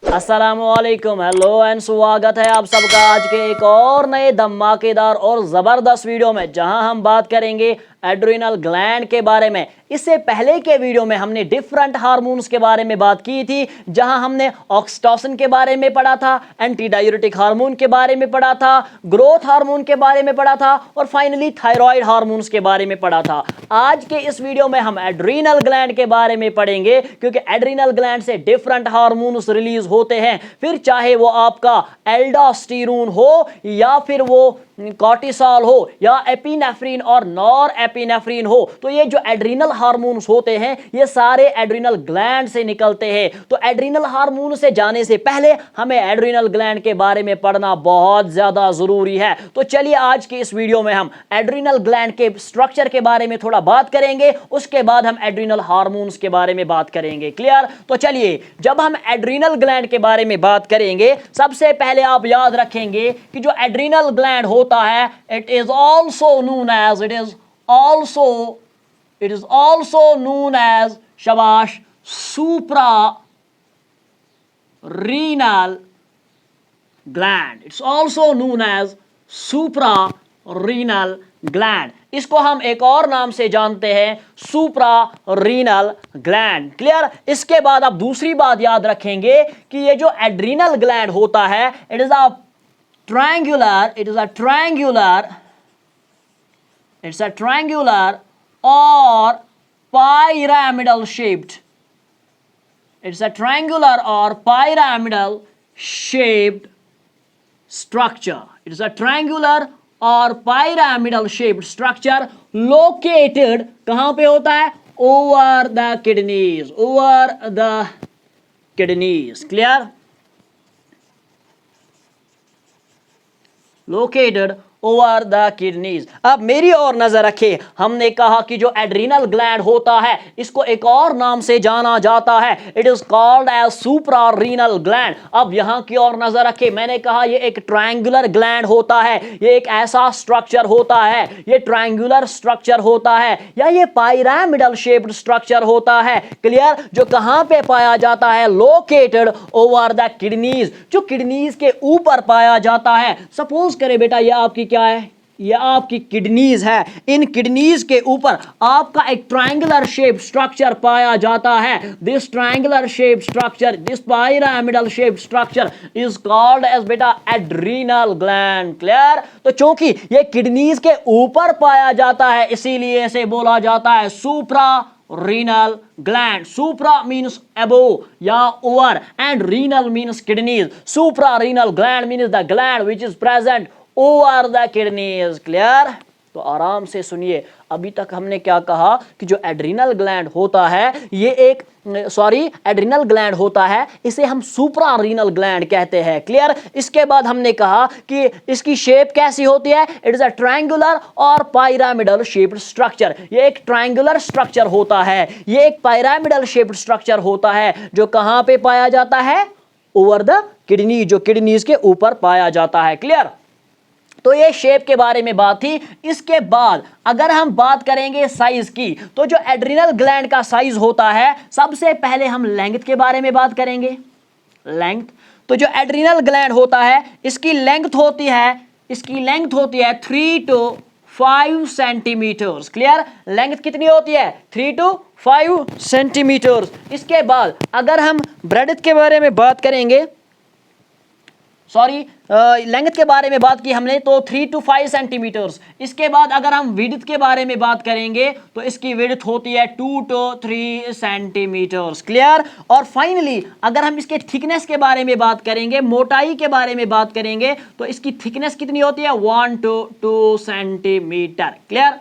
अस्सलामुअलैकुम, hello and स्वागत है आप सबका आज के एक और नए धमाकेदार और ज़बरदस्त वीडियो में, जहां हम बात करेंगे एड्रिनल ग्लैंड के बारे में। इससे पहले के वीडियो में हमने डिफरेंट हार्मोन्स के बारे में बात की थी, जहां हमने ऑक्सीटोसिन के बारे में पढ़ा था, एंटी डायूरेटिक हार्मोन के बारे में पढ़ा था, ग्रोथ हार्मोन के बारे में पढ़ा था और फाइनली थायराइड हार्मोन्स के बारे में पढ़ा था। आज के इस वीडियो में हम एड्रिनल ग्लैंड के बारे में पढ़ेंगे, क्योंकि एड्रिनल ग्लैंड से डिफरेंट हार्मोन्स रिलीज होते हैं, फिर चाहे वो आपका एल्डोस्टेरोन हो या फिर वो कॉर्टिसोल हो या एपिनेफ्रिन और नॉर एपिनेफ्रिन हो। तो ये जो एड्रिनल हार्मोन्स होते हैं ये सारे एड्रिनल ग्लैंड से निकलते हैं। तो एड्रिनल हार्मोन से जाने से पहले हमें एड्रिनल ग्लैंड के बारे में पढ़ना बहुत ज्यादा जरूरी है। तो चलिए आज की इस वीडियो में हम एड्रिनल ग्लैंड के स्ट्रक्चर के बारे में थोड़ा बात करेंगे, उसके बाद हम एड्रिनल हार्मोन्स के बारे में बात करेंगे। क्लियर? तो चलिए, जब हम एड्रिनल ग्लैंड के बारे में बात करेंगे, सबसे पहले आप याद रखेंगे कि जो एड्रिनल ग्लैंड होता है, it is also known as शाबाश supra renal gland. It's also known as supra renal gland. इसको हम एक और नाम से जानते हैं, सुप्रा रीनल ग्लैंड। क्लियर? इसके बाद आप दूसरी बात याद रखेंगे कि ये जो एड्रिनल ग्लैंड होता है, it is a triangular or pyramidal shaped. It's a triangular or pyramidal shaped structure. It is a triangular or pyramidal shaped structure located कहां पे होता है? Over the kidneys. Clear? Located over the kidneys. अब मेरी और नजर रखें, हमने कहा कि जो एड्रिनल ग्लैंड होता है इसको एक और नाम से जाना जाता है, it is called as supra renal gland. अब यहां की और नजर रखें, मैंने कहा ये एक ट्रायंगुलर ग्लैंड होता है, ये एक ऐसा स्ट्रक्चर होता है, ये ट्रायंगुलर स्ट्रक्चर होता है या ये पायरामिडल शेप्ड स्ट्रक्चर होता है। क्लियर? जो कहां पे पाया जाता है? लोकेटेड ओवर द किडनीज, जो किडनीज के ऊपर पाया जाता है। सपोज करें बेटा ये आपकी क्या है? ये आपकी किडनीज है, इन किडनीज के ऊपर आपका एक ट्रायंगुलर शेप स्ट्रक्चर पाया जाता है। This triangular shape structure, this pyramidal shape structure is called as बेटा एड्रिनल ग्लैंड। क्लियर? तो चूंकि ये किडनीज के ऊपर पाया जाता है, इसीलिए इसे बोला जाता है सुप्रा renal gland. Supra means above या over and renal means kidneys. Suprarenal gland means the gland which is present over the kidneys. Clear? तो आराम से सुनिए, अभी तक हमने क्या कहा कि जो एड्रिनल ग्लैंड होता है ये एक एड्रिनल ग्लैंड होता है, इसे हम सुप्रा रीनल ग्लैंड कहते हैं। क्लियर? इसके बाद हमने कहा कि इसकी शेप कैसी होती है? इट इज अ ट्रायंगुलर और पायरामिडल शेप्ड स्ट्रक्चर। ये एक ट्रायंगुलर स्ट्रक्चर होता है, ये एक पायरामिडल शेप्ड स्ट्रक्चर होता है, जो कहां पे पाया जाता है? ओवर द किडनी, जो किडनीज के ऊपर पाया जाता है। क्लियर? तो ये शेप के बारे में बात थी। इसके बाद अगर हम बात करेंगे साइज की, तो जो एड्रिनल ग्लैंड का साइज होता है, सबसे पहले हम लेंथ के बारे में बात करेंगे। लेंथ, तो जो एड्रिनल ग्लैंड होता है इसकी लेंथ होती है 3 to 5 सेंटीमीटर्स। क्लियर? लेंथ कितनी होती है? 3 to 5 सेंटीमीटर्स। इसके बाद अगर हम ब्रेड्थ के बारे में बात करेंगे, लेंथ के बारे में बात की हमने, तो 3 to 5 सेंटीमीटर्स। इसके बाद अगर हम विड्थ के बारे में बात करेंगे तो इसकी विड्थ होती है 2 to 3 सेंटीमीटर्स। क्लियर? और फाइनली अगर हम इसके थिकनेस के बारे में बात करेंगे, मोटाई के बारे में बात करेंगे, तो इसकी थिकनेस कितनी होती है? 1 to 2 सेंटीमीटर। क्लियर?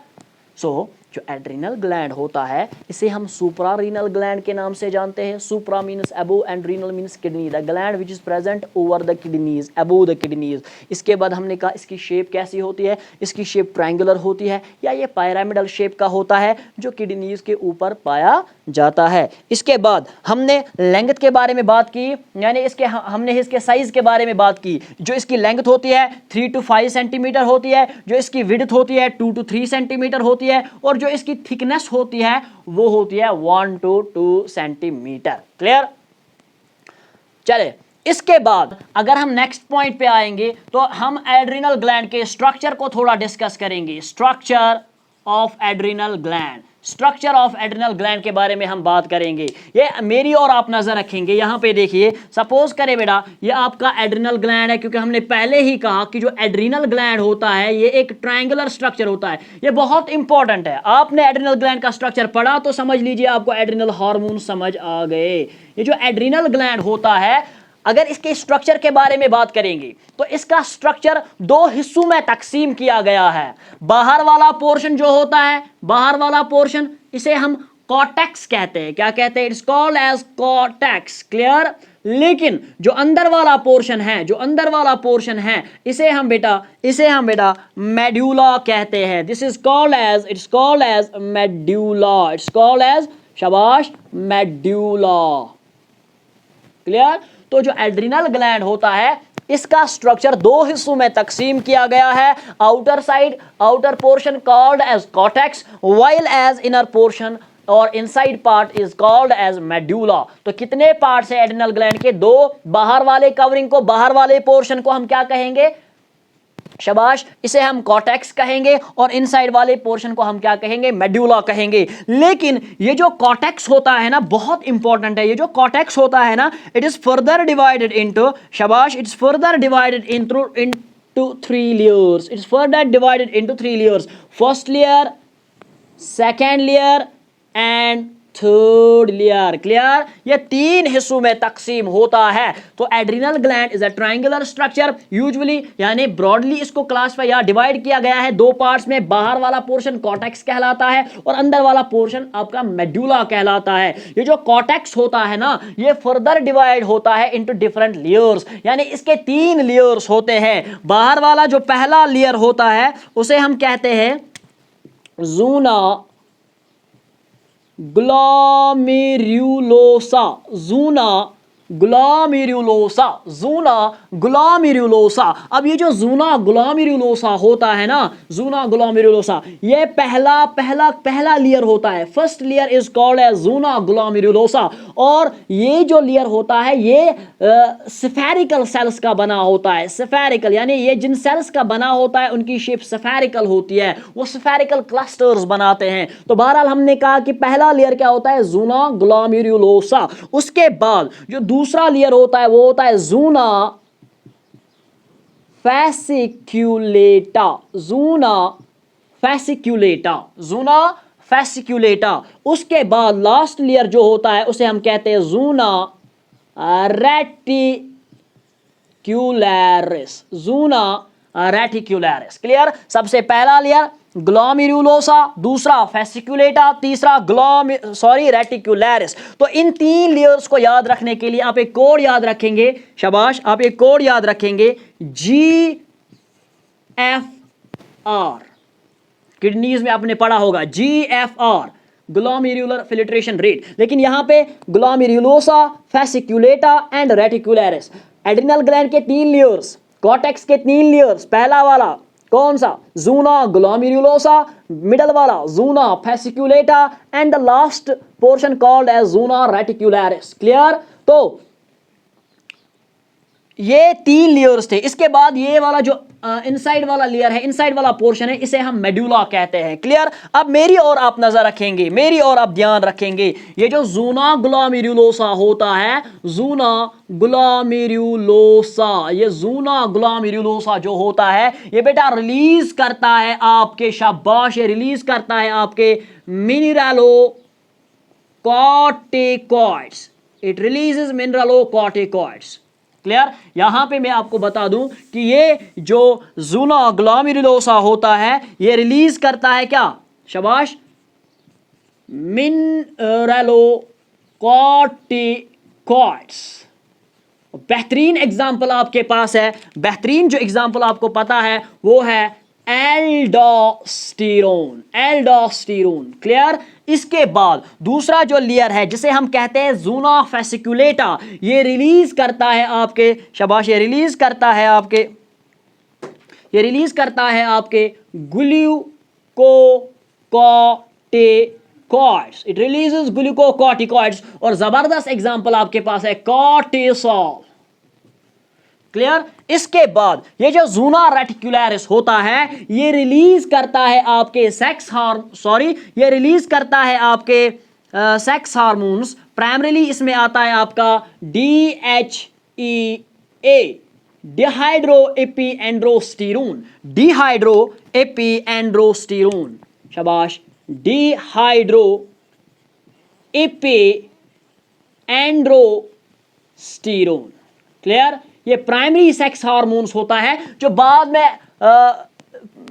सो जो एड्रिनल ग्लैंड होता है इसे हम सुप्रा रीनल ग्लैंड के नाम से जानते हैं। Supra means above and renal means kidney, the gland which is present over the kidneys, above the kidneys. इसके बाद हमने कहा इसकी शेप कैसी होती है? इसकी शेप ट्रायंगुलर होती है या ये पायरामिडल शेप का होता है, जो किडनीज के ऊपर पाया जाता है। इसके बाद हमने लेंथ के बारे में बात की, यानी हमने इसके साइज के बारे में बात की। जो इसकी लेंथ होती है 3 to 5 सेंटीमीटर होती है, जो इसकी विड्थ होती है 2 to 3 सेंटीमीटर होती है, और जो इसकी थिकनेस होती है वो होती है 1 to 2 सेंटीमीटर। क्लियर? चले, इसके बाद अगर हम नेक्स्ट पॉइंट पे आएंगे तो हम एड्रिनल ग्लैंड के स्ट्रक्चर को थोड़ा डिस्कस करेंगे। Structure of adrenal gland, structure of adrenal gland के बारे में हम बात करेंगे। ये मेरी और आप नजर रखेंगे। यहां पे देखिए, सपोज करें बेटा ये आपका एड्रिनल ग्लैंड है, क्योंकि हमने पहले ही कहा कि जो एड्रिनल ग्लैंड होता है ये एक ट्रायंगुलर स्ट्रक्चर होता है। ये बहुत इंपॉर्टेंट है। आपने एड्रिनल ग्लैंड का स्ट्रक्चर पढ़ा तो समझ लीजिए आपको एड्रिनल हार्मोन समझ आ गए। ये जो एड्रिनल ग्लैंड होता है, अगर इसके स्ट्रक्चर के बारे में बात करेंगे तो इसका स्ट्रक्चर दो हिस्सों में तकसीम किया गया है। बाहर वाला पोर्शन जो होता है, बाहर वाला पोर्शन, इसे हम कॉर्टेक्स कहते हैं। क्या कहते हैं? It's called as cortex. Clear? लेकिन जो अंदर वाला पोर्शन है, जो अंदर वाला पोर्शन है, इसे हम बेटा मेड्यूला कहते हैं। This is called as, it's called as medulla. It's called as, शाबाश, मेड्यूला। क्लियर? तो जो एड्रिनल ग्लैंड होता है इसका स्ट्रक्चर दो हिस्सों में तकसीम किया गया है। Outer side, outer portion called as cortex, while as inner portion और inside part is called as medulla. तो कितने पार्ट्स है एड्रिनल ग्लैंड के? दो। बाहर वाले कवरिंग को, बाहर वाले पोर्शन को हम क्या कहेंगे? शाबाश, इसे हम कॉर्टेक्स कहेंगे और इनसाइड वाले पोर्शन को हम क्या कहेंगे? मेड्यूला कहेंगे। लेकिन ये जो कॉर्टेक्स होता है ना, बहुत इंपॉर्टेंट है। ये जो कॉर्टेक्स होता है ना, it is further divided into, शाबाश, it's further divided into three layers. It's further divided into three layers. First layer, second layer and third layer. Clear? ये तीन हिस्सों में तकसीम होता है। तो adrenal gland is a triangular structure usually, यानी ब्रॉडली इसको क्लासिफाई या डिवाइड किया गया है दो पार्ट्स में। बाहर वाला पोर्शन कॉर्टेक्स कहलाता है और अंदर वाला पोर्शन आपका मेड्यूला कहलाता है। ये जो कॉर्टेक्स होता है ना, ये फर्दर डिवाइड होता है इनटू डिफरेंट लेयर्स, यानी इसके तीन लेयर्स होते हैं। बाहर वाला जो पहला लेयर होता है उसे हम कहते हैं zona glomerulosa. Zona glomerulosa, zona glomerulosa. अब ये जो ज़ूना ग्लोमेरुलोसा होता है ना, ज़ूना ग्लोमेरुलोसा, ये पहला लेयर होता है। First layer is called as zona glomerulosa. और ये जो लेयर होता है ये स्फेरिकल सेल्स का बना होता है। स्फेरिकल यानी ये जिन सेल्स का बना होता है उनकी शेप स्फेरिकल होती है, वो स्फेरिकल क्लस्टर्स बनाते हैं। तो बहरहाल हमने कहा कि पहला लेयर क्या होता है? ज़ूना ग्लोमेरुलोसा। उसके बाद जो दूसरा लेयर होता है वो होता है ज़ूना फैसिक्यूलेटा। ज़ूना fasciculata, ज़ूना fasciculata. उसके बाद लास्ट लेयर जो होता है उसे हम कहते हैं ज़ूना रेटिक्यूलरिस। ज़ूना रेटिक्यूलरिस। क्लियर? सबसे पहला लेयर ग्लोमेरुलोसा, दूसरा फैसिक्यूलेटा, तीसरा रेटिक्यूलरिस। तो इन तीन लेयर्स को याद रखने के लिए आप एक कोड याद रखेंगे। शाबाश, आप एक कोड याद रखेंगे, GFR। किडनीज में आपने पढ़ा होगा GFR, ग्लोमेरुलर फिल्ट्रेशन रेट। लेकिन यहां पे glomerulosa, fasciculata and रेटिक्यूलरिस, adrenal gland के तीन लेयर्स, कॉर्टेक्स के तीन लेयर्स। पहला वाला कौन सा? ज़ूना ग्लोमेरुलोसा, मिडल वाला zona fasciculata and the last portion called as zona reticularis. Clear? तो ये तीन लेयर्स थे। इसके बाद ये वाला जो इनसाइड वाला लेयर है, इनसाइड वाला पोर्शन है, इसे हम मेड्यूला कहते हैं। क्लियर? अब मेरी और आप नजर रखेंगे, मेरी और आप ध्यान रखेंगे, ये जो ज़ूना ग्लोमेरुलोसा होता है, ज़ूना ग्लोमेरुलोसा, ये ज़ूना ग्लोमेरुलोसा जो होता है ये बेटा रिलीज करता है आपके, शाबाश, ये रिलीज करता है आपके mineralocorticoids. It releases mineralocorticoids. Clear? यहां पे मैं आपको बता दूं कि ये जो ज़ूना ग्लोमेरुलोसा होता है ये रिलीज करता है क्या? शाबाश, मिनरलोकॉर्टिकॉइड्स। बेहतरीन एग्जाम्पल आपके पास है, बेहतरीन जो एग्जाम्पल आपको पता है वो है एल्डोस्टेरोन। एल्डोस्टेरोन। क्लियर? इसके बाद दूसरा जो लेयर है जिसे हम कहते हैं ज़ूना फैसिक्यूलेटा, ये रिलीज करता है आपके, शाबाश, ये रिलीज करता है आपके ग्लूकोकॉर्टिकॉइड्स। It releases glucocorticoids. और जबरदस्त एग्जांपल आपके पास है कॉर्टिसोल। क्लियर। इसके बाद ये जो ज़ूना रेटिकुलरिस होता है ये रिलीज करता है आपके ये रिलीज करता है आपके सेक्स हार्मोन्स। प्राइमरीली इसमें आता है आपका DHEA, डिहाइड्रो एपीएंड्रोस्टेरोन, डिहाइड्रो एपीएंड्रोस्टेरोन, शाबाश, डिहाइड्रो एपीएंड्रोस्टेरोन। क्लियर। ये प्राइमरी सेक्स हार्मोन्स होता है जो बाद में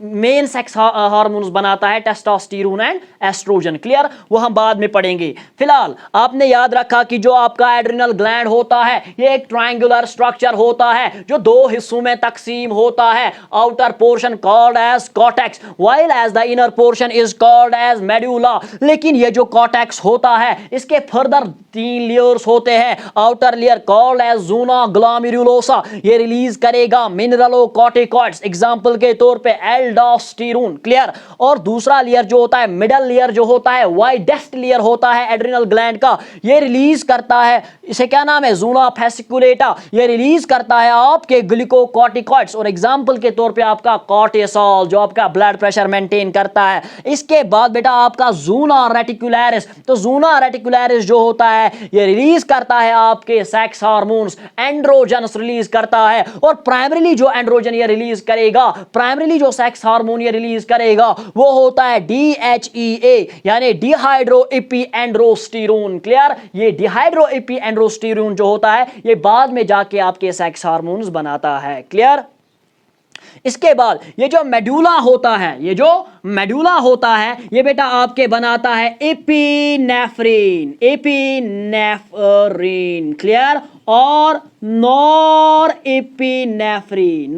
मेन सेक्स हार्मोन्स बनाता है, टेस्टोस्टेरोन एंड एस्ट्रोजन। क्लियर, वो हम बाद में पढ़ेंगे। फिलहाल आपने याद रखा कि जो आपका एड्रिनल ग्लैंड होता है ये एक ट्रायंगुलर स्ट्रक्चर होता है जो दो हिस्सों में तकसीम होता है। Outer portion called as cortex while as the inner portion is called as medulla. लेकिन ये जो कॉर्टेक्स होता है इसके फर्दर 3 लेयर्स होते हैं। Outer layer called as zona glomerulosa, ये रिलीज करेगा मिनरलोकॉर्टिकॉइड्स, एग्जांपल के तौर पे एल्डोस्टेरोन। क्लियर। और दूसरा लेयर जो होता है, मिडल लेयर जो होता है, वाइडेस्ट लेयर होता है एड्रिनल ग्लैंड का, ये रिलीज करता है, इसे क्या नाम है, ज़ूना फेसिकुलेटा, ये रिलीज करता है आपके ग्लूकोकॉर्टिकॉइड्स और एग्जांपल के तौर पे आपका कॉर्टिसोल जो आपका ब्लड प्रेशर मेंटेन करता है। इसके बाद बेटा आपका ज़ूना रेटिकुलरिस, तो ज़ूना रेटिकुलरिस जो होता है ये रिलीज करता है आपके सेक्स हार्मोन्स, एंड्रोजन्स रिलीज करता है। और प्राइमरीली जो एंड्रोजन ये रिलीज करेगा, प्राइमरीली जो सेक्स हार्मोन ये रिलीज करेगा वो होता है DHEA यानी डिहाइड्रो एपीएंड्रोस्टेरोन। क्लियर। ये डिहाइड्रो एपीएंड्रोस्टेरोन जो होता है ये बाद में जाके आपके सेक्स हार्मोन्स बनाता है। क्लियर। इसके बाद ये जो मेडुला होता है, ये जो मेडुला होता है ये बेटा आपके बनाता है एपिनेफ्रिन, एपिनेफ्रिन। क्लियर। और नॉर एपिनेफ्रिन,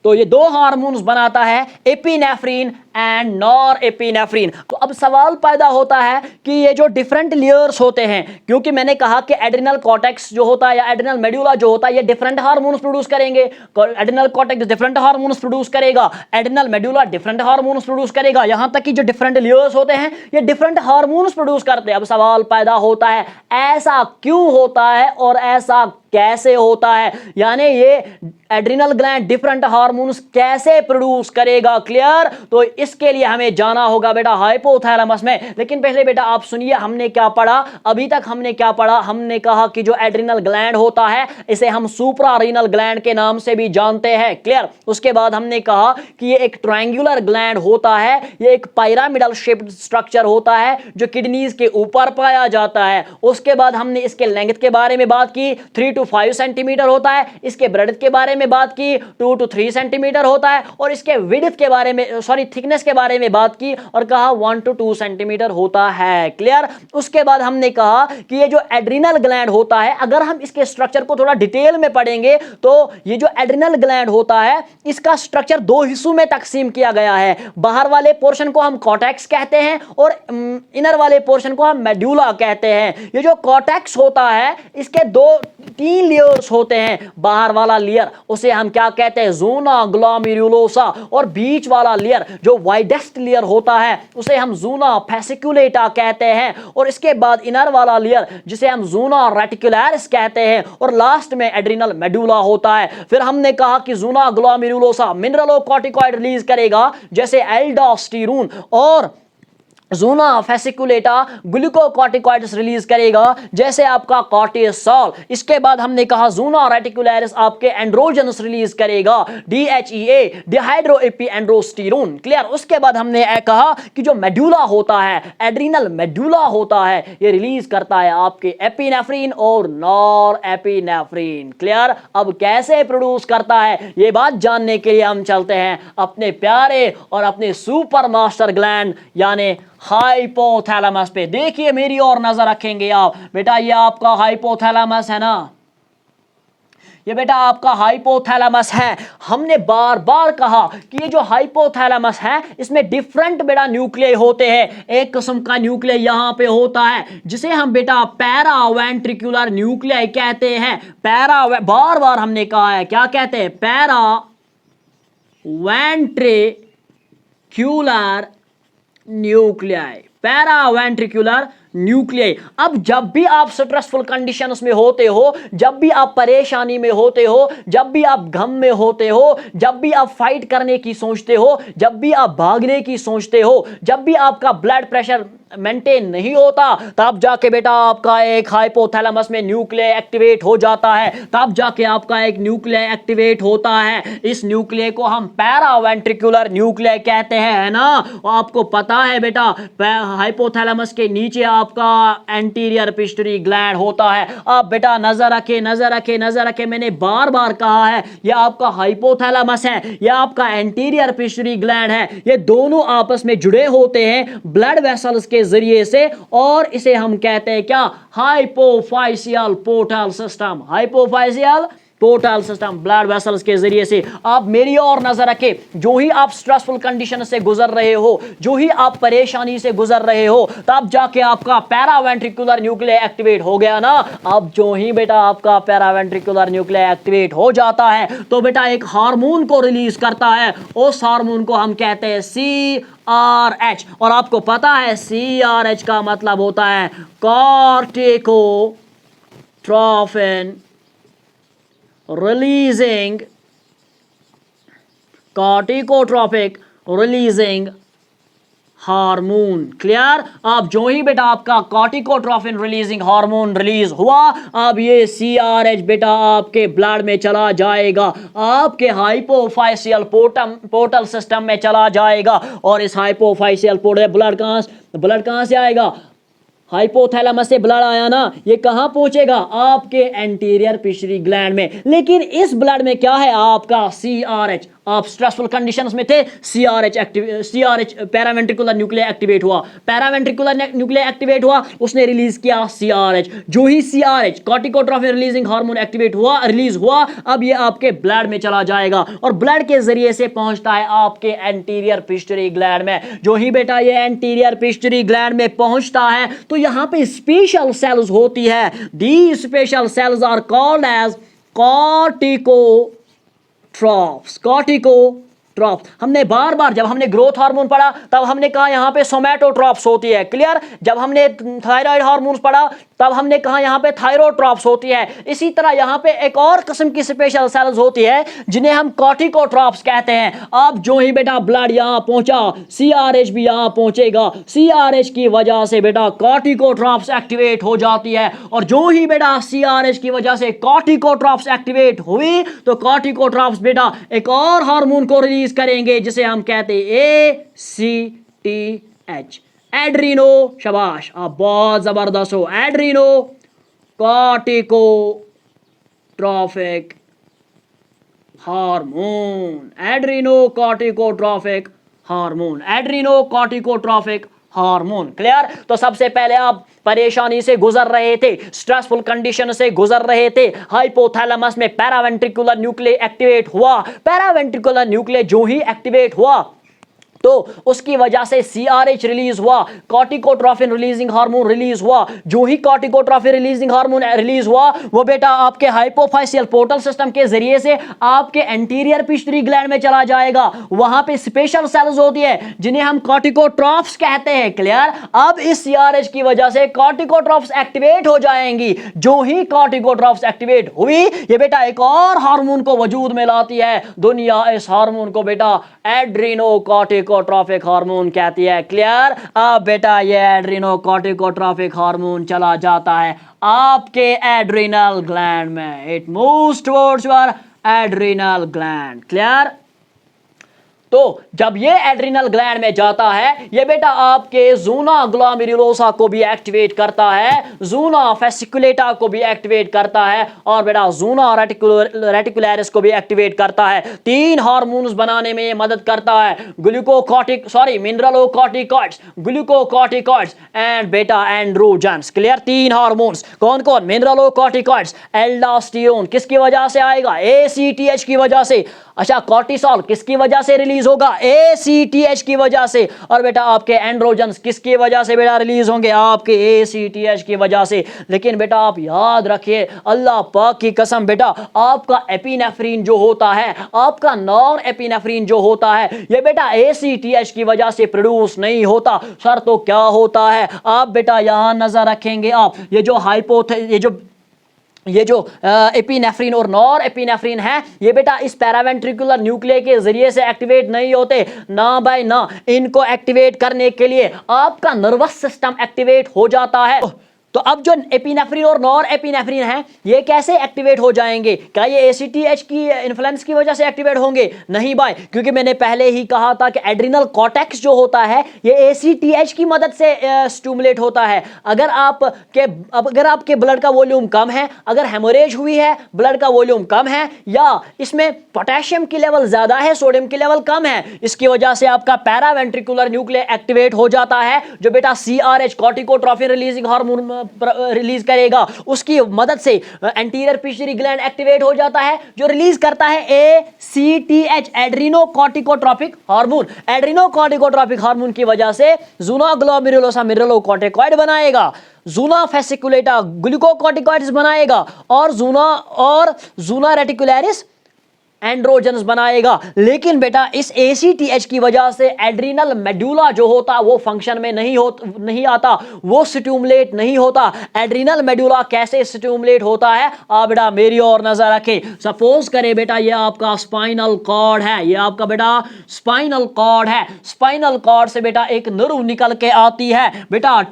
तो ये दो हार्मोन्स बनाता है, एपिनेफ्रिन एंड नॉर एपिनेफ्रिन। तो अब सवाल पैदा होता है कि ये जो डिफरेंट लेयर्स होते हैं, क्योंकि मैंने कहा कि एड्रिनल कॉर्टेक्स जो होता है या एड्रिनल मेडुला जो होता है ये डिफरेंट हार्मोन्स प्रोड्यूस करेंगे। Adrenal cortex different hormones produce करेगा, adrenal medulla different hormones produce करेगा, यहां तक कि जो डिफरेंट लेयर्स होते हैं ये डिफरेंट हार्मोन्स प्रोड्यूस करते हैं। अब सवाल पैदा होता है ऐसा क्यों होता है और ऐसा कैसे होता है, यानी ये एड्रिनल ग्लैंड डिफरेंट हार्मोन्स कैसे प्रोड्यूस करेगा। क्लियर। तो इसके लिए हमें जाना होगा बेटा हाइपोथैलेमस में। लेकिन पहले बेटा आप सुनिए हमने क्या पढ़ा, अभी तक हमने क्या पढ़ा, हमने कहा कि जो एड्रिनल ग्लैंड होता है इसे हम सुप्रारीनल ग्लैंड के नाम से भी जानते हैं। क्लियर। उसके बाद हमने कहा कि ये एक ट्रायंगुलर ग्लैंड होता है, ये एक पिरामिडल शेप्ड स्ट्रक्चर होता है जो किडनीज के ऊपर पाया जाता है। उसके बाद हमने इसके लेंथ के बारे में बात की, 3 to 5 सेंटीमीटर होता है। इसके ब्रेड्थ के बारे में बात की, 2 to 3 सेंटीमीटर होता है। और इसके विड्थ के बारे में थिकनेस के बारे में बात की और कहा 1 to 2 सेंटीमीटर होता है। क्लियर। उसके बाद हमने कहा कि ये जो एड्रिनल ग्लैंड होता है, अगर हम इसके स्ट्रक्चर को थोड़ा डिटेल में पढ़ेंगे तो ये जो एड्रिनल ग्लैंड होता है इसका स्ट्रक्चर 2 हिस्सों में तकसीम किया गया है। बाहर वाले पोर्शन को हम कॉर्टेक्स कहते हैं और इनर वाले पोर्शन को हम मेडुला कहते हैं। ये जो कॉर्टेक्स होता है इसके 3 लेयर्स होते हैं। बाहर वाला लेयर उसे हम क्या कहते हैं, ज़ूना ग्लोमेरुलोसा, और बीच वाला लेयर जो वाइडेस्ट लेयर होता है उसे हम ज़ूना फेसिकुलेटा कहते हैं। और इसके बाद इनर वाला लेयर जिसे हम ज़ूना रेटिकुलरिस कहते हैं और लास्ट में एड्रिनल मेडुला होता है। फिर हमने कहा कि ज़ूना ग्लोमेरुलोसा मिनरलोकॉर्टिकॉइड रिलीज करेगा जैसे एल्डोस्टेरोन और ज़ूना फेसिकुलेटा ग्लूकोकॉर्टिकॉइड्स रिलीज करेगा जैसे आपका कॉर्टिसोल। इसके बाद हमने कहा ज़ूना रेटिकुलरिस आपके एंड्रोजन्स रिलीज करेगा, DHEA डिहाइड्रो एपीएंड्रोस्टेरोन। क्लियर। उसके बाद हमने कहा कि जो मेडुला होता है, एड्रिनल मेडुला होता है, ये रिलीज करता है आपके एपिनेफ्रिन और नॉर एपिनेफ्रिन। क्लियर। अब कैसे प्रोड्यूस करता है ये बात जानने के लिए हम चलते हैं अपने प्यारे और अपने सुपर मास्टर ग्लैंड यानी हाइपोथैलेमस पे। देखिए मेरी और नजर रखेंगे आप बेटा, ये आपका हाइपोथैलेमस है ना, ये बेटा आपका हाइपोथैलेमस है। हमने बार बार कहा कि ये जो हाइपोथैलेमस है इसमें डिफरेंट बेटा न्यूक्लियाई होते हैं। एक किस्म का न्यूक्लियाई यहां पे होता है जिसे हम बेटा पैरावेंट्रिकुलर न्यूक्लियाई कहते हैं। बार बार हमने कहा है, क्या कहते हैं, पैरावेंट्रिकुलर न्यूक्लियाई, पैरावेंट्रिकुलर न्यूक्लियाई। अब जब भी आप स्ट्रेसफुल कंडीशंस में होते हो, जब भी आप परेशानी में होते हो, जब भी आप गम में होते हो, जब भी आप फाइट करने की सोचते हो, जब भी आप भागने की सोचते हो, जब भी आपका ब्लड प्रेशर मेंटेन नहीं होता, तब जाके बेटा आपका एक हाइपोथैलेमस में न्यूक्लियाई एक्टिवेट हो जाता है, तब जाके आपका एक न्यूक्लियाई एक्टिवेट होता है। इस न्यूक्लियाई को हम पैरावेंट्रिकुलर न्यूक्लियाई कहते हैं, है ना। आपको पता है बेटा हाइपोथैलेमस के नीचे आपका एंटीरियर पिट्यूटरी ग्लैंड होता है। अब बेटा नजर रखे, नजर रखे, नजर रखे, मैंने बार बार कहा है यह आपका हाइपोथैलेमस है, यह आपका एंटीरियर पिट्यूटरी ग्लैंड है, ये दोनों आपस में जुड़े होते हैं ब्लड वेसल्स के जरिए से, और इसे हम कहते हैं क्या, hypophysial portal system, hypophysial portal system, blood vessels के जरिए से। आप मेरी और नजर रखें, जो ही आप स्ट्रेसफुल कंडीशन से गुजर रहे हो, जो ही आप परेशानी से गुजर रहे हो, तब जाके आपका पैरावेंट्रिकुलर न्यूक्लियाई एक्टिवेट हो गया ना। अब जो ही बेटा आपका पैरावेंट्रिकुलर न्यूक्लियाई एक्टिवेट हो जाता है तो बेटा एक हार्मोन को रिलीज करता है, उस हार्मोन को हम कहते हैं CRH। और आपको पता है CRH का मतलब होता है कॉर्टिकोट्रोफिन रिलीजिंग, कॉर्टिकोट्रोपिक रिलीजिंग हार्मोन। क्लियर। अब जो ही बेटा आपका कॉर्टिकोट्रोफिन रिलीजिंग हार्मोन रिलीज हुआ, अब ये CRH बेटा आपके ब्लड में चला जाएगा, आपके हाइपोफाइशियल पोर्टल सिस्टम में चला जाएगा। और इस हाइपोफाइशियल पोर्टल ब्लड कहां से आएगा, हाइपोथैलेमस से ब्लड आया ना, ये कहां पहुंचेगा, आपके एंटीरियर पिट्यूटरी ग्लैंड में। लेकिन इस ब्लड में क्या है, आपका CRH। आप स्ट्रेसफुल कंडीशंस में थे, CRH पैरावेंट्रिकुलर न्यूक्लियाई एक्टिवेट हुआ, पैरावेंट्रिकुलर न्यूक्लियाई एक्टिवेट हुआ, उसने रिलीज किया CRH। जो ही CRH कॉर्टिकोट्रोफिन रिलीजिंग हार्मोन एक्टिवेट हुआ, रिलीज हुआ, अब ये आपके ब्लड में चला जाएगा और ब्लड के जरिए से पहुंचता है आपके एंटीरियर पिट्यूटरी ग्लैंड में। जो ही बेटा ये एंटीरियर पिट्यूटरी ग्लैंड में पहुंचता है तो यहां पे स्पेशल सेल्स होती है, the special cells are called as corticotrophs. हमने बार बार जब हमने ग्रोथ हार्मोन पढ़ा तब हमने कहा यहां पे सोमैटोट्रॉप्स होती है। क्लियर। जब हमने थायराइड हार्मोन्स पढ़ा तब हमने कहा यहां पे थायरोट्रॉप्स होती है। इसी तरह यहां पे एक और किस्म की स्पेशल सेल्स होती है जिन्हें हम कॉर्टिकोट्रॉप्स कहते हैं। अब जो ही बेटा ब्लड यहां पहुंचा, CRH भी यहां पहुंचेगा, CRH की वजह से बेटा कॉर्टिकोट्रॉप्स एक्टिवेट हो जाती है। और जो ही बेटा CRH की वजह से कॉर्टिकोट्रॉप्स एक्टिवेट हुई तो कॉर्टिकोट्रॉप्स बेटा एक और हार्मोन को रिलीज करेंगे जिसे हम कहते हैं ACTH, एड्रीनो। शाबाश, आप बहुत जबरदस्त हो। Adrenocorticotrophic hormone, adrenocorticotrophic hormone, adrenocorticotrophic hormone. Clear. तो सबसे पहले आप परेशानी से गुजर रहे थे, स्ट्रेसफुल कंडीशन से गुजर रहे थे, हाइपोथैलेमस में पैरावेंट्रिकुलर न्यूक्लियाई एक्टिवेट हुआ, पैरावेंट्रिकुलर न्यूक्लियाई जो ही एक्टिवेट हुआ तो उसकी वजह से CRH रिलीज हुआ, कॉर्टिकोट्रोफिन रिलीजिंग हार्मोन रिलीज हुआ। जो ही कॉर्टिकोट्रोफिन रिलीजिंग हार्मोन रिलीज हुआ वो बेटा आपके हाइपोफाइशियल पोर्टल सिस्टम के जरिए से आपके एंटीरियर पिट्यूटरी ग्लैंड में चला जाएगा। वहां पे स्पेशल सेल्स होती है जिन्हें हम कॉर्टिकोट्रॉप्स कहते हैं। क्लियर। अब इस CRH की वजह से कॉर्टिकोट्रॉप्स एक्टिवेट हो जाएंगी। जो ही कॉर्टिकोट्रॉप्स एक्टिवेट हुई ये बेटा एक और हार्मोन को वजूद में लाती है दुनिया। इस हार्मोन को बेटा एड्रीनो कॉर्टिकोट्रोफिक हार्मोन कहती है। क्लियर। अब बेटा ये एड्रीनो कॉर्टिकोट्रोफिक हार्मोन चला जाता है आपके एड्रिनल ग्लैंड में, it moves towards your adrenal gland. Clear. तो जब ये एड्रिनल ग्लैंड में जाता है ये बेटा आपके ज़ूना ग्लोमेरुलोसा को भी एक्टिवेट करता है, ज़ूना फेसिकुलेटा को भी एक्टिवेट करता है और बेटा ज़ूना रेटिकुलरिस को भी एक्टिवेट करता है। 3 हार्मोन्स बनाने में ये मदद करता है, मिनरलोकॉर्टिकॉइड्स, ग्लूकोकॉर्टिकॉइड्स एंड बेटा एंड्रोजन्स। क्लियर। 3 हार्मोन्स कौन कौन, मिनरलोकॉर्टिकॉइड्स, एल्डोस्टेरोन किसकी वजह से आएगा, ACTH की वजह से। अच्छा, कॉर्टिसोल किसकी वजह से रिलीज रिलीज होगा? ACTH की वजह से। और बेटा आपके एंड्रोजन्स किसकी वजह से बेटा रिलीज होंगे? आपके ACTH की वजह से। लेकिन बेटा आप याद रखिए, अल्लाह पाक की कसम बेटा, आपका एपिनेफ्रीन जो होता है, आपका नॉन एपिनेफ्रीन जो होता है, ये बेटा ACTH की वजह से प्रोड्यूस नहीं होता। सर तो क्या होता है? आप बेटा यहां नजर रखेंगे, आप ये जो एपिनेफ्रीन और नॉर एपिनेफ्रीन है, ये बेटा इस पैरावेंट्रिकुलर न्यूक्लियस के जरिए से एक्टिवेट नहीं होते ना भाई ना। इनको एक्टिवेट करने के लिए आपका नर्वस सिस्टम एक्टिवेट हो जाता है। तो अब जो एपिनेफ्रीन और नॉर एपिनेफ्रीन है, ये कैसे एक्टिवेट हो जाएंगे? क्या ये ACTH की इन्फ्लुएंस की वजह से एक्टिवेट होंगे? नहीं भाई, क्योंकि मैंने पहले ही कहा था कि एड्रिनल कॉर्टेक्स जो होता है ये ACTH की मदद से स्टिमुलेट होता है। अगर आपके ब्लड का वॉल्यूम कम है, अगर हेमोरेज हुई है, ब्लड का वॉल्यूम कम है, या इसमें पोटेशियम की लेवल ज्यादा है, सोडियम की लेवल कम है, इसकी वजह से आपका पैरावेंट्रिकुलर न्यूक्लियस एक्टिवेट हो जाता है, जो बेटा CRH कॉर्टिकोट्रोफिन रिलीजिंग हार्मोन रिलीज करेगा। उसकी मदद से एंटीरियर पिट्यूटरी ग्लैंड एक्टिवेट हो जाता है, जो रिलीज करता है ACTH एड्रिनोकॉर्टिकोट्रोपिक हार्मोन। एड्रिनोकॉर्टिकोट्रोपिक हार्मोन की वजह से ज़ूना ग्लोमेरुलोसा मिनरलोकॉर्टिकॉइड बनाएगा, ज़ूना फेसिकुलेटा ग्लूकोकॉर्टिकॉइड्स बनाएगा, और ज़ूना रेटिकुलरिस एंड्रोजन्स बनाएगा। लेकिन बेटा इस ACTH की वजह से एड्रिनल मेडुला जो होता वो फंक्शन में नहीं आता, वो स्टिमुलेट नहीं होता। एड्रिनल मेडुला कैसे स्टिमुलेट होता है? आप बेटा मेरी और नजर रखें। सपोज करें बेटा ये आपका स्पाइनल कॉर्ड है, ये आपका बेटा स्पाइनल कॉर्ड है। स्पाइनल कॉर्ड से बेटा एक नर्व निकल के आती है बेटा,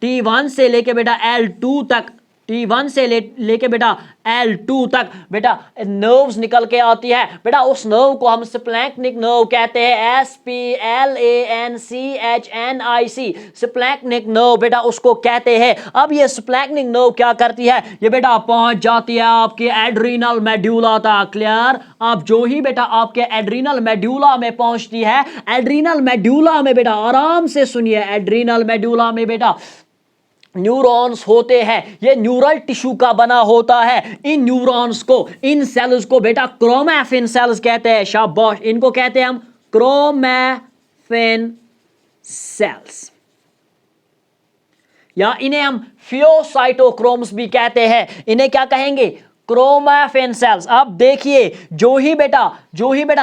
T1 से लेके बेटा L2 तक, T1 से लेके बेटा L2 तक बेटा नर्व्स निकल के आती है बेटा। उस नर्व को हम स्प्लैंक्निक नर्व कहते हैं, SPLANCHNIC, स्प्लैंक्निक नर्व बेटा उसको कहते हैं। अब ये स्प्लैंक्निक नर्व क्या करती है? ये बेटा पहुंच जाती है आपके एड्रिनल मेडुला तक। क्लियर? आप जो ही बेटा आपके एड्रिनल मेडुला में पहुंचती है, एड्रिनल मेडुला में बेटा आराम से सुनिए, एड्रिनल मेडुला में बेटा न्यूरॉन्स होते हैं, ये न्यूरल टिश्यू का बना होता है। इन न्यूरॉन्स को, इन सेल्स को बेटा क्रोमैफिन सेल्स कहते हैं। शाबाश, इनको कहते हैं हम क्रोमैफिन सेल्स, या इन्हें हम फियोसाइटोक्रोम्स भी कहते हैं। इन्हें क्या कहेंगे? Chromaffin sales. अब देखिए, जो ही बेटा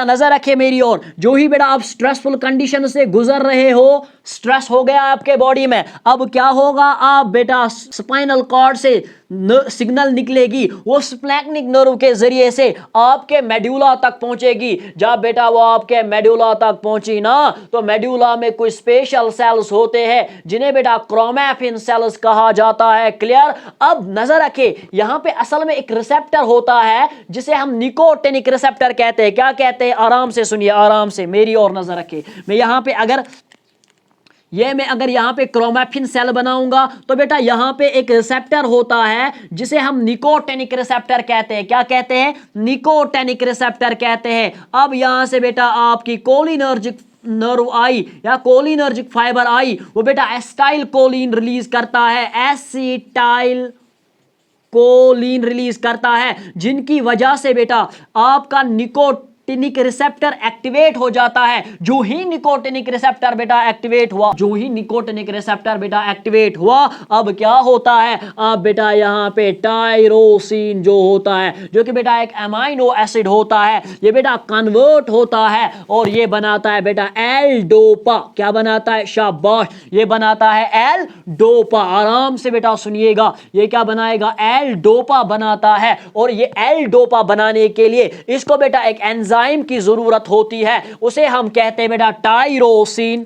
नजर रखे मेरी ओर, जो ही बेटा आप स्ट्रेसफुल कंडीशन से गुजर रहे हो, स्ट्रेस हो गया आपके बॉडी में, अब क्या होगा? आप बेटा स्पाइनल कॉर्ड से सिग्नल निकलेगी, वो स्प्लैंक्निक नर्व के जरिए से आपके मेडुला तक पहुंचेगी। जब बेटा वो आपके मेडुला तक पहुंची ना, तो मेडुला में कोई स्पेशल सेल्स होते हैं जिन्हें बेटा क्रोमैफिन सेल्स कहा जाता है। क्लियर? अब नजर रखे, यहां पे असल में एक रिसेप्टर होता है जिसे हम निकोटिनिक रिसेप्टर कहते हैं। क्या कहते हैं? आराम से सुनिए, आराम से मेरी और नजर रखे। मैं अगर यहां पे क्रोमैफिन सेल बनाऊंगा, तो बेटा यहां पे एक रिसेप्टर होता है जिसे हम निकोटिनिक रिसेप्टर कहते हैं। क्या कहते हैं? निकोटिनिक रिसेप्टर कहते हैं। अब यहां से बेटा आपकी कोलिनर्जिक नर्व आई या कोलिनर्जिक फाइबर आई, वो बेटा एसिटाइल कोलिन रिलीज करता है, एसिटाइल कोलिन रिलीज करता है, जिनकी वजह से बेटा आपका निकोटिनिक रिसेप्टर एक्टिवेट हो जाता है। जो ही निकोटिनिक रिसेप्टर बेटा एक्टिवेट हुआ, अब क्या होता है? अब बेटा यहां पे टायरोसिन जो होता है, जो कि बेटा एक अमाइनो एसिड होता है, ये बेटा कन्वर्ट होता है और ये बनाता है बेटा एल डोपा। क्या बनाता है? शाबाश, ये बनाता है एल डोपा। आराम से बेटा सुनिएगा, ये क्या बनाएगा? एल डोपा बनाता है। और ये एल डोपा बनाने के लिए इसको बेटा एक एंजाइम की जरूरत होती है, उसे हम कहते हैं बेटा टायरोसिन।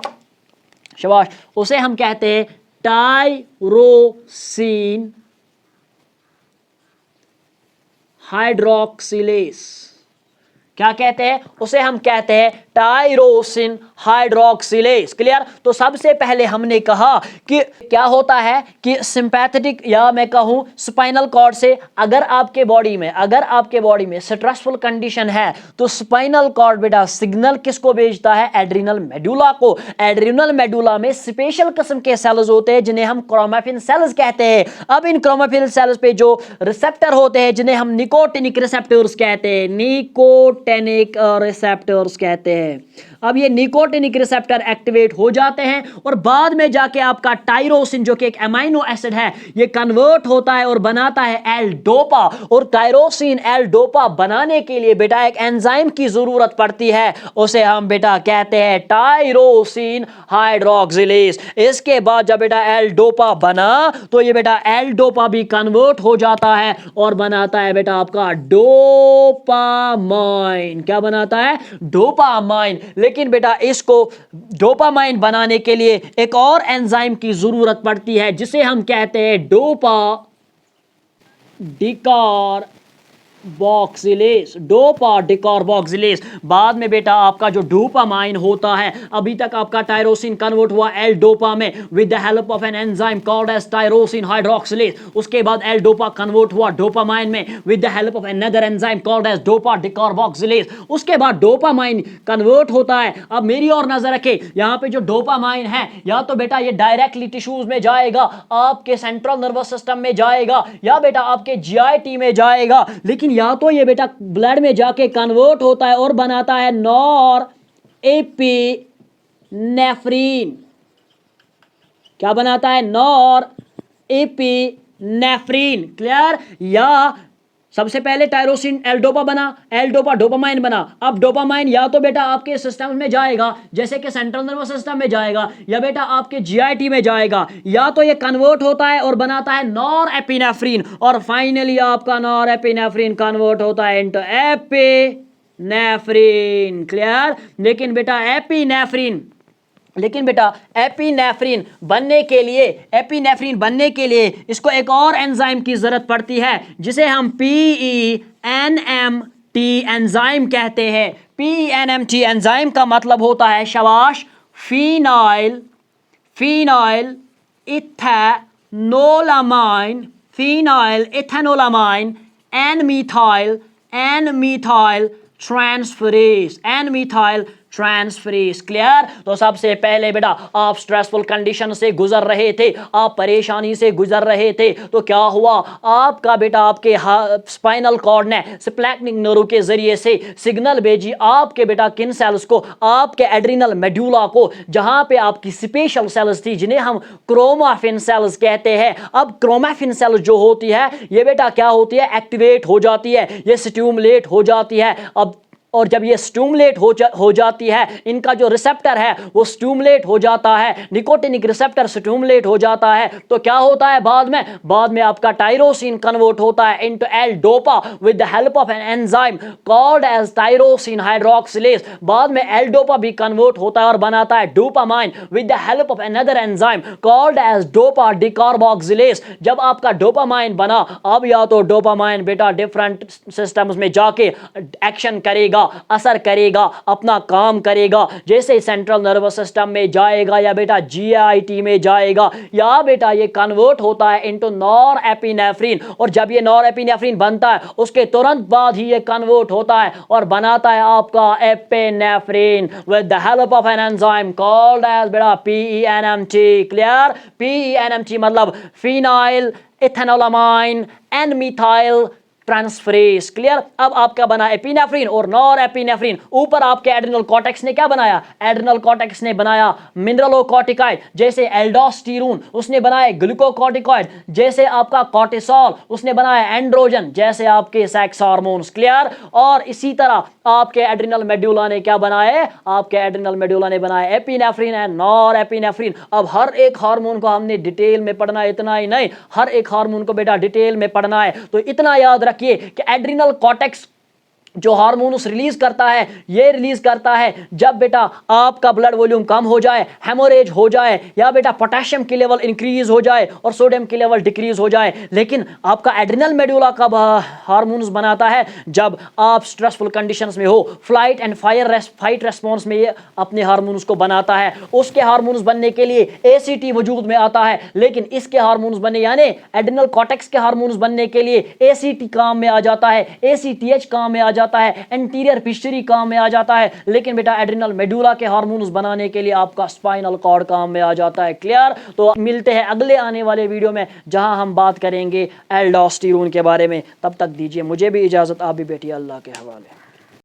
शाबाश, उसे हम कहते हैं टायरोसिन हाइड्रोक्सिलेस। क्या कहते हैं? उसे हम कहते हैं टायरोसिन हाइड्रोक्सिलेस। क्लियर? तो सबसे पहले हमने कहा कि क्या होता है कि सिंपैथेटिक या मैं कहूं स्पाइनल कॉर्ड से अगर आपके बॉडी में स्ट्रेसफुल कंडीशन है, तो स्पाइनल कॉर्ड बेटा सिग्नल किसको भेजता है? एड्रिनल मेडुला को। एड्रिनल मेडुला में स्पेशल किस्म के सेल्स होते हैं जिन्हें हम क्रोमैफिन सेल्स कहते हैं। अब इन क्रोमैफिन सेल्स पे जो रिसेप्टर होते हैं जिन्हें हम निकोटिनिक रिसेप्टर्स कहते हैं, निकोटिनिक निकोटिनिक रिसेप्टर्स कहते हैं। अब ये निकोटिनिक रिसेप्टर एक्टिवेट हो जाते हैं और बाद में जाके आपका टायरोसिन जो कि एक अमीनो एसिड है ये कन्वर्ट होता है और बनाता है एल डोपा। और टायरोसिन एल डोपा बनाने के लिए बेटा एक एंजाइम की जरूरत पड़ती है, उसे हम बेटा कहते हैं टायरोसिन हाइड्रोक्सिलेज। इसके बाद जब बेटा एल डोपा बना तो ये बेटा एल डोपा भी कन्वर्ट हो जाता है और बनाता है बेटा आपका डोपामाइन। क्या बनाता है? डोपामाइन। लेकिन बेटा इसको डोपामाइन बनाने के लिए एक और एंजाइम की जरूरत पड़ती है जिसे हम कहते हैं डोपा डिकार्बोक्सिलेज। डोपा डिकार्बोक्सिलेज। बाद में बेटा आपका जो डोपामाइन होता है, अभी तक आपका टायरोसिन कन्वर्ट हुआ एल डोपा में with the help of an enzyme called as tyrosine hydroxylase. उसके बाद एल डोपा कन्वर्ट हुआ डोपामाइन में with the help of another enzyme called as dopa decarboxylase. उसके बाद डोपामाइन कन्वर्ट होता है। अब मेरी और नजर रखें, यहां पे जो डोपामाइन है या तो बेटा ये डायरेक्टली टिश्यूज में जाएगा, आपके सेंट्रल नर्वस सिस्टम में जाएगा, या बेटा आपके जीआईटी में जाएगा, लेकिन या तो ये बेटा ब्लड में जाके कन्वर्ट होता है और बनाता है नॉर एपिनेफ्रिन। क्या बनाता है? Nor epinephrine. क्लियर? या सबसे पहले टायरोसिन एल डोपा बना, एल डोपा डोपामाइन बना। अब डोपामाइन या तो बेटा आपके सिस्टम में जाएगा जैसे कि सेंट्रल नर्वस सिस्टम में जाएगा, या बेटा आपके जीआईटी में जाएगा, या तो ये कन्वर्ट होता है और बनाता है नॉर एपिनेफ्रिन, और फाइनली आपका नॉर एपिनेफ्रिन कन्वर्ट होता है इनटू एपिनेफ्रिन। क्लियर? लेकिन बेटा एपिनेफ्रिन बनने के लिए इसको एक और एंजाइम की जरूरत पड़ती है जिसे हम PENMT एंजाइम कहते हैं। PENMT एंजाइम का मतलब होता है शाबाश phenyl ethanolamine N methyl transferase. Clear? तो सबसे पहले बेटा आप स्ट्रेसफुल कंडीशन से गुजर रहे थे, आप परेशानी से गुजर रहे थे, तो क्या हुआ? आपका बेटा आपके स्पाइनल कॉर्ड ने स्प्लैटनिक नर्व के जरिए से सिग्नल भेजी आपके बेटा किन सेल्स को? आपके एड्रिनल मेडुला को, जहां पे आपकी स्पेशल सेल्स थी जिन्हें हम क्रोमाफिन सेल्स कहते हैं। अब क्रोमाफिन सेल्स जो होती है ये बेटा क्या होती है? एक्टिवेट हो जाती है, ये स्टिमुलेट हो जाती है। अब और जब ये स्टिमुलेट हो जाती है, इनका जो रिसेप्टर है वो स्टिमुलेट हो जाता है, निकोटिनिक रिसेप्टर स्टिमुलेट हो जाता है, तो क्या होता है बाद में आपका टायरोसिन कन्वर्ट होता है into L dopa with the help of an enzyme called as tyrosine hydroxylase. बाद में एल डोपा भी कन्वर्ट होता है और बनाता है dopamine with the help of another enzyme called as dopa decarboxylase. जब आपका डोपामाइन बना, अब या तो डोपामाइन बेटा डिफरेंट सिस्टम्स में जाके एक्शन करेगा, असर करेगा, अपना काम करेगा, जैसे सेंट्रल नर्वस सिस्टम में जाएगा या बेटा जीआईटी में जाएगा, या बेटा ये कन्वर्ट होता है इनटू नॉर एपिनेफ्रिन। और जब ये नॉर एपिनेफ्रिन बनता है उसके तुरंत बाद ही ये कन्वर्ट होता है और बनाता है आपका epinephrine with the help of an enzyme called as बेटा PENMT। क्लियर? PENMT मतलब phenyl ethanolamine N methyl transferase. Clear? अब आपका बना एपिनेफ्रिन और नॉर एपिनेफ्रिन। ऊपर आपके एड्रिनल कॉर्टेक्स ने क्या बनाया? एड्रिनल कॉर्टेक्स ने बनाया मिनरलोकॉर्टिकॉइड जैसे एल्डोस्टेरोन, उसने बनाया ग्लूकोकॉर्टिकॉइड जैसे आपका कॉर्टिसोल, उसने बनाया एंड्रोजन जैसे आपके सेक्स हार्मोन्स। क्लियर? और इसी तरह आपके एड्रिनल मेडुला ने क्या बनाया? आपके एड्रिनल मेडुला ने बनाया एपिनेफ्रिन एंड नॉर एपिनेफ्रिन। अब हर एक हार्मोन को हमने डिटेल में पढ़ना है, इतना ही नहीं, हर एक हार्मोन को बेटा डिटेल में पढ़ना है। तो इतना याद रखिए कि एड्रिनल कॉर्टेक्स जो हार्मोन्स रिलीज करता है, ये रिलीज करता है जब बेटा आपका ब्लड वॉल्यूम कम हो जाए, हेमोरेज हो जाए, या बेटा पोटेशियम की लेवल इंक्रीज हो जाए और सोडियम की लेवल डिक्रीज हो जाए। लेकिन आपका एड्रिनल मेडुला कब हार्मोन्स बनाता है? जब आप स्ट्रेसफुल कंडीशंस में हो, फ्लाइट एंड फाइट रेस्पॉन्स में ये अपने हार्मोन्स को बनाता है। उसके हार्मोन्स बनने के लिए ACT वजूद में आता है, लेकिन इसके हार्मोन्स बनने यानी एड्रिनल कॉर्टेक्स के हार्मोन्स बनने के लिए ACT काम में आ जाता है, ACTH काम में आ जाता है, एंटीरियर पिट्यूटरी काम में आ जाता है। लेकिन बेटा एड्रिनल मेडुला के हार्मोन्स बनाने के लिए आपका स्पाइनल कॉर्ड काम में आ जाता है। क्लियर? तो मिलते हैं अगले आने वाले वीडियो में जहां हम बात करेंगे एल्डोस्टेरोन के बारे में। तब तक दीजिए मुझे भी इजाजत, आप भी बैठिए, अल्लाह के हवाले।